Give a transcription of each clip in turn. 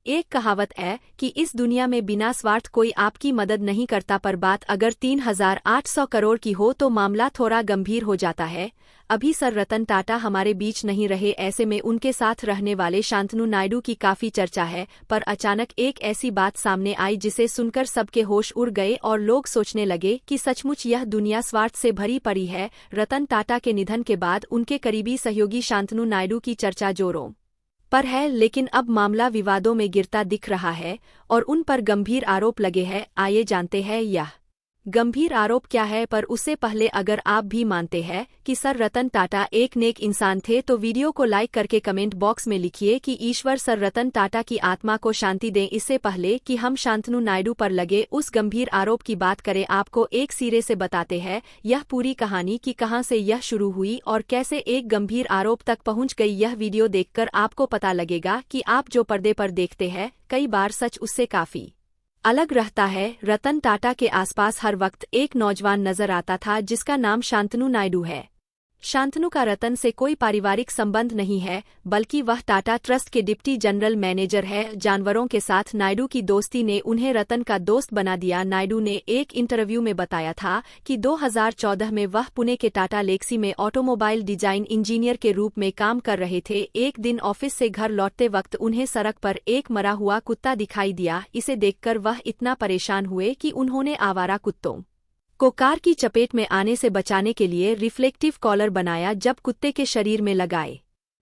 एक कहावत है कि इस दुनिया में बिना स्वार्थ कोई आपकी मदद नहीं करता, पर बात अगर 3,800 करोड़ की हो तो मामला थोड़ा गंभीर हो जाता है। अभी सर रतन टाटा हमारे बीच नहीं रहे, ऐसे में उनके साथ रहने वाले शांतनु नायडू की काफी चर्चा है। पर अचानक एक ऐसी बात सामने आई जिसे सुनकर सबके होश उड़ गए और लोग सोचने लगे कि सचमुच यह दुनिया स्वार्थ से भरी पड़ी है। रतन टाटा के निधन के बाद उनके करीबी सहयोगी शांतनु नायडू की चर्चा जोरों पर है, लेकिन अब मामला विवादों में गिरता दिख रहा है और उन पर गंभीर आरोप लगे हैं। आइए जानते हैं यह गंभीर आरोप क्या है। पर उससे पहले अगर आप भी मानते हैं कि सर रतन टाटा एक नेक इंसान थे तो वीडियो को लाइक करके कमेंट बॉक्स में लिखिए कि ईश्वर सर रतन टाटा की आत्मा को शांति दें। इससे पहले कि हम शांतनु नायडू पर लगे उस गंभीर आरोप की बात करें, आपको एक सिरे से बताते हैं यह पूरी कहानी कि कहां से यह शुरू हुई और कैसे एक गंभीर आरोप तक पहुंच गई। यह वीडियो देखकर आपको पता लगेगा कि आप जो पर्दे पर देखते हैं कई बार सच उससे काफी अलग रहता है। रतन टाटा के आसपास हर वक्त एक नौजवान नजर आता था जिसका नाम शांतनु नायडू है। शांतनु का रतन से कोई पारिवारिक संबंध नहीं है, बल्कि वह टाटा ट्रस्ट के डिप्टी जनरल मैनेजर है। जानवरों के साथ नायडू की दोस्ती ने उन्हें रतन का दोस्त बना दिया। नायडू ने एक इंटरव्यू में बताया था कि 2014 में वह पुणे के टाटा लेक्सी में ऑटोमोबाइल डिजाइन इंजीनियर के रूप में काम कर रहे थे। एक दिन ऑफिस से घर लौटते वक्त उन्हें सड़क पर एक मरा हुआ कुत्ता दिखाई दिया। इसे देखकर वह इतना परेशान हुए कि उन्होंने आवारा कुत्तों को कार की चपेट में आने से बचाने के लिए रिफ्लेक्टिव कॉलर बनाया। जब कुत्ते के शरीर में लगाए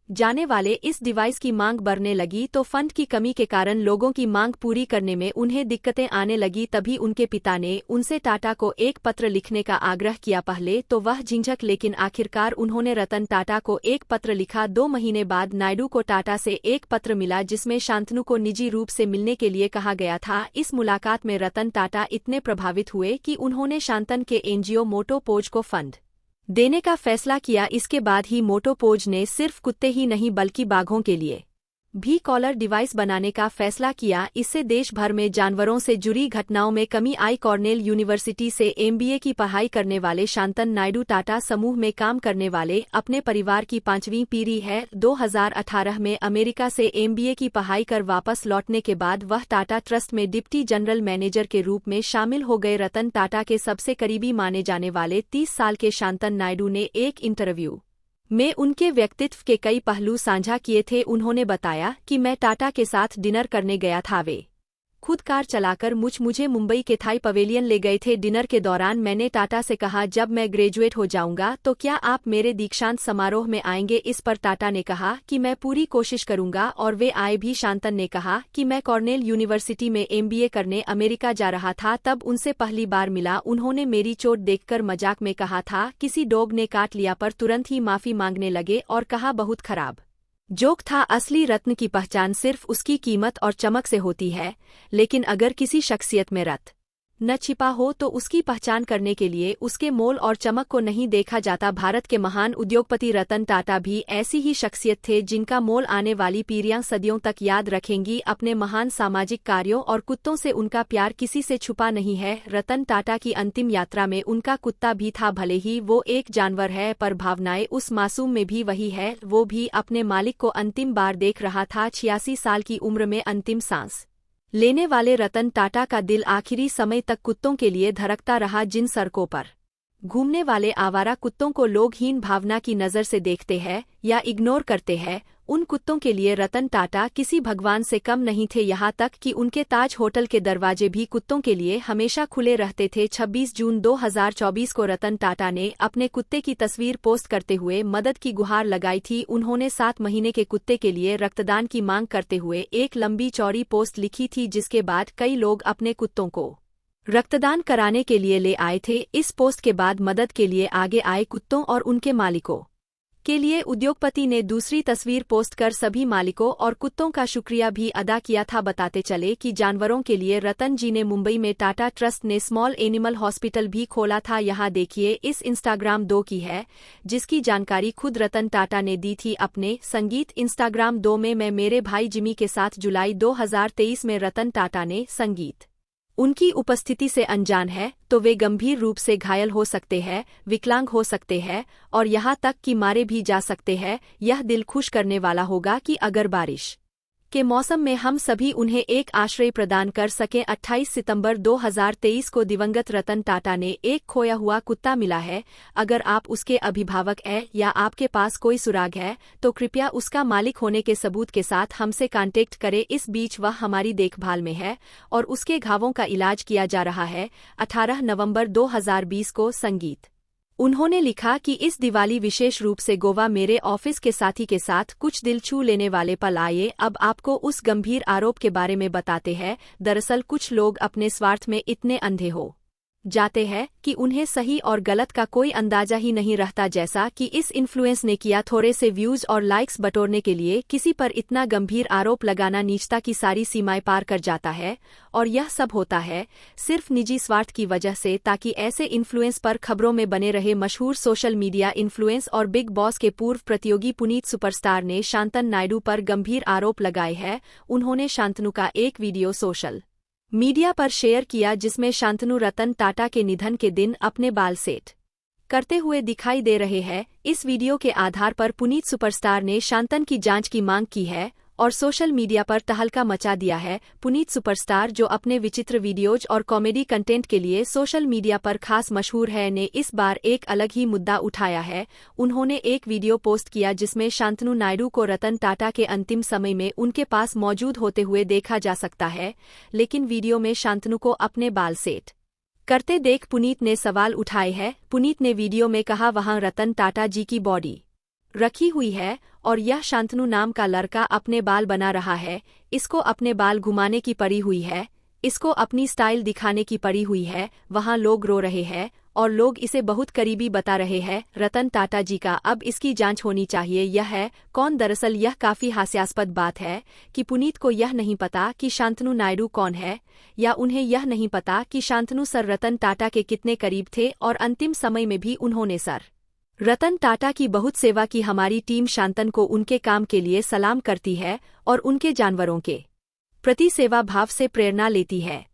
जाने वाले इस डिवाइस की मांग बढ़ने लगी तो फंड की कमी के कारण लोगों की मांग पूरी करने में उन्हें दिक्कतें आने लगी। तभी उनके पिता ने उनसे टाटा को एक पत्र लिखने का आग्रह किया। पहले तो वह झिझक, लेकिन आखिरकार उन्होंने रतन टाटा को एक पत्र लिखा। 2 महीने बाद नायडू को टाटा से एक पत्र मिला जिसमें शांतनु को निजी रूप से मिलने के लिए कहा गया था। इस मुलाकात में रतन टाटा इतने प्रभावित हुए कि उन्होंने शांतन के एनजीओ मोटोपोज को फंड देने का फैसला किया। इसके बाद ही मोटोपोज ने सिर्फ कुत्ते ही नहीं बल्कि बाघों के लिए भी कॉलर डिवाइस बनाने का फैसला किया। इससे देश भर में जानवरों से जुड़ी घटनाओं में कमी आई। कॉर्नेल यूनिवर्सिटी से एमबीए की पढ़ाई करने वाले शांतन नायडू टाटा समूह में काम करने वाले अपने परिवार की 5वीं पीढ़ी है। 2018 में अमेरिका से एमबीए की पढ़ाई कर वापस लौटने के बाद वह टाटा ट्रस्ट में डिप्टी जनरल मैनेजर के रूप में शामिल हो गए। रतन टाटा के सबसे करीबी माने जाने वाले 30 साल के शांतन नायडू ने एक इंटरव्यू में उनके व्यक्तित्व के कई पहलू साझा किए थे। उन्होंने बताया कि मैं टाटा के साथ डिनर करने गया था। वे खुद कार चलाकर मुझे मुंबई के थाई पवेलियन ले गए थे। डिनर के दौरान मैंने टाटा से कहा, जब मैं ग्रेजुएट हो जाऊंगा तो क्या आप मेरे दीक्षांत समारोह में आएंगे। इस पर टाटा ने कहा कि मैं पूरी कोशिश करूंगा और वे आए भी। शांतन ने कहा कि मैं कॉर्नेल यूनिवर्सिटी में एमबीए करने अमेरिका जा रहा था, तब उनसे पहली बार मिला। उन्होंने मेरी चोट देखकर मजाक में कहा था किसी डॉग ने काट लिया, पर तुरंत ही माफी मांगने लगे और कहा बहुत खराब जोक था। असली रत्न की पहचान सिर्फ उसकी कीमत और चमक से होती है, लेकिन अगर किसी शख्सियत में रत्न न छिपा हो तो उसकी पहचान करने के लिए उसके मोल और चमक को नहीं देखा जाता। भारत के महान उद्योगपति रतन टाटा भी ऐसी ही शख्सियत थे जिनका मोल आने वाली पीढ़ियां सदियों तक याद रखेंगी। अपने महान सामाजिक कार्यों और कुत्तों से उनका प्यार किसी से छुपा नहीं है। रतन टाटा की अंतिम यात्रा में उनका कुत्ता भी था। भले ही वो एक जानवर है, पर भावनाएं उस मासूम में भी वही है। वो भी अपने मालिक को अंतिम बार देख रहा था। 86 साल की उम्र में अंतिम सांस लेने वाले रतन टाटा का दिल आखिरी समय तक कुत्तों के लिए धड़कता रहा। जिन सड़कों पर घूमने वाले आवारा कुत्तों को लोग हीन भावना की नज़र से देखते हैं या इग्नोर करते हैं, उन कुत्तों के लिए रतन टाटा किसी भगवान से कम नहीं थे। यहाँ तक कि उनके ताज होटल के दरवाजे भी कुत्तों के लिए हमेशा खुले रहते थे। 26 जून 2024 को रतन टाटा ने अपने कुत्ते की तस्वीर पोस्ट करते हुए मदद की गुहार लगाई थी। उन्होंने 7 महीने के कुत्ते के लिए रक्तदान की मांग करते हुए एक लंबी चौड़ी पोस्ट लिखी थी, जिसके बाद कई लोग अपने कुत्तों को रक्तदान कराने के लिए ले आए थे। इस पोस्ट के बाद मदद के लिए आगे आए कुत्तों और उनके मालिकों के लिए उद्योगपति ने दूसरी तस्वीर पोस्ट कर सभी मालिकों और कुत्तों का शुक्रिया भी अदा किया था। बताते चले कि जानवरों के लिए रतन जी ने मुंबई में टाटा ट्रस्ट ने स्मॉल एनिमल हॉस्पिटल भी खोला था। यहाँ देखिए इस इंस्टाग्राम 2 की है, जिसकी जानकारी खुद रतन टाटा ने दी थी अपने संगीत इंस्टाग्राम 2 में। मैं मेरे भाई जिमी के साथ जुलाई 2023 में रतन टाटा ने संगीत उनकी उपस्थिति से अनजान है तो वे गंभीर रूप से घायल हो सकते हैं, विकलांग हो सकते हैं और यहाँ तक कि मारे भी जा सकते हैं। यह दिल खुश करने वाला होगा कि अगर बारिश के मौसम में हम सभी उन्हें एक आश्रय प्रदान कर सकें। 28 सितंबर 2023 को दिवंगत रतन टाटा ने एक खोया हुआ कुत्ता मिला है। अगर आप उसके अभिभावक हैं या आपके पास कोई सुराग है तो कृपया उसका मालिक होने के सबूत के साथ हमसे कांटेक्ट करें। इस बीच वह हमारी देखभाल में है और उसके घावों का इलाज किया जा रहा है। 18 नवंबर 2020 को संगीत। उन्होंने लिखा कि इस दिवाली विशेष रूप से गोवा मेरे ऑफिस के साथी के साथ कुछ दिल छू लेने वाले पल आए। अब आपको उस गंभीर आरोप के बारे में बताते हैं। दरअसल कुछ लोग अपने स्वार्थ में इतने अंधे हो जाते हैं कि उन्हें सही और गलत का कोई अंदाजा ही नहीं रहता, जैसा कि इस इन्फ्लुएंस ने किया। थोड़े से व्यूज और लाइक्स बटोरने के लिए किसी पर इतना गंभीर आरोप लगाना नीचता की सारी सीमाएं पार कर जाता है। और यह सब होता है सिर्फ निजी स्वार्थ की वजह से, ताकि ऐसे इन्फ्लुएंस पर खबरों में बने रहे। मशहूर सोशल मीडिया इन्फ्लुएंस और बिग बॉस के पूर्व प्रतियोगी पुनीत सुपरस्टार ने शांतनु नायडू पर गंभीर आरोप लगाए हैं। उन्होंने शांतनु का एक वीडियो सोशल मीडिया पर शेयर किया जिसमें शांतनु रतन टाटा के निधन के दिन अपने बाल सेट करते हुए दिखाई दे रहे हैं। इस वीडियो के आधार पर पुनीत सुपरस्टार ने शांतनु की जांच की मांग की है और सोशल मीडिया पर तहलका मचा दिया है। पुनीत सुपरस्टार, जो अपने विचित्र वीडियोज और कॉमेडी कंटेंट के लिए सोशल मीडिया पर खास मशहूर है, ने इस बार एक अलग ही मुद्दा उठाया है। उन्होंने एक वीडियो पोस्ट किया जिसमें शांतनु नायडू को रतन टाटा के अंतिम समय में उनके पास मौजूद होते हुए देखा जा सकता है, लेकिन वीडियो में शांतनु को अपने बाल सेट करते देख पुनीत ने सवाल उठाए हैं। पुनीत ने वीडियो में कहा, वहां रतन टाटा जी की बॉडी रखी हुई है और यह शांतनु नाम का लड़का अपने बाल बना रहा है। इसको अपने बाल घुमाने की पड़ी हुई है, इसको अपनी स्टाइल दिखाने की पड़ी हुई है। वहां लोग रो रहे हैं और लोग इसे बहुत करीबी बता रहे हैं रतन टाटा जी का। अब इसकी जांच होनी चाहिए। यह है कौन? दरअसल यह काफी हास्यास्पद बात है कि पुनीत को यह नहीं पता कि शांतनु नायडू कौन है, या उन्हें यह नहीं पता कि शांतनु सर रतन टाटा के कितने करीब थे और अंतिम समय में भी उन्होंने सर रतन टाटा की बहुत सेवा की। हमारी टीम शांतनु को उनके काम के लिए सलाम करती है और उनके जानवरों के प्रति सेवा भाव से प्रेरणा लेती है।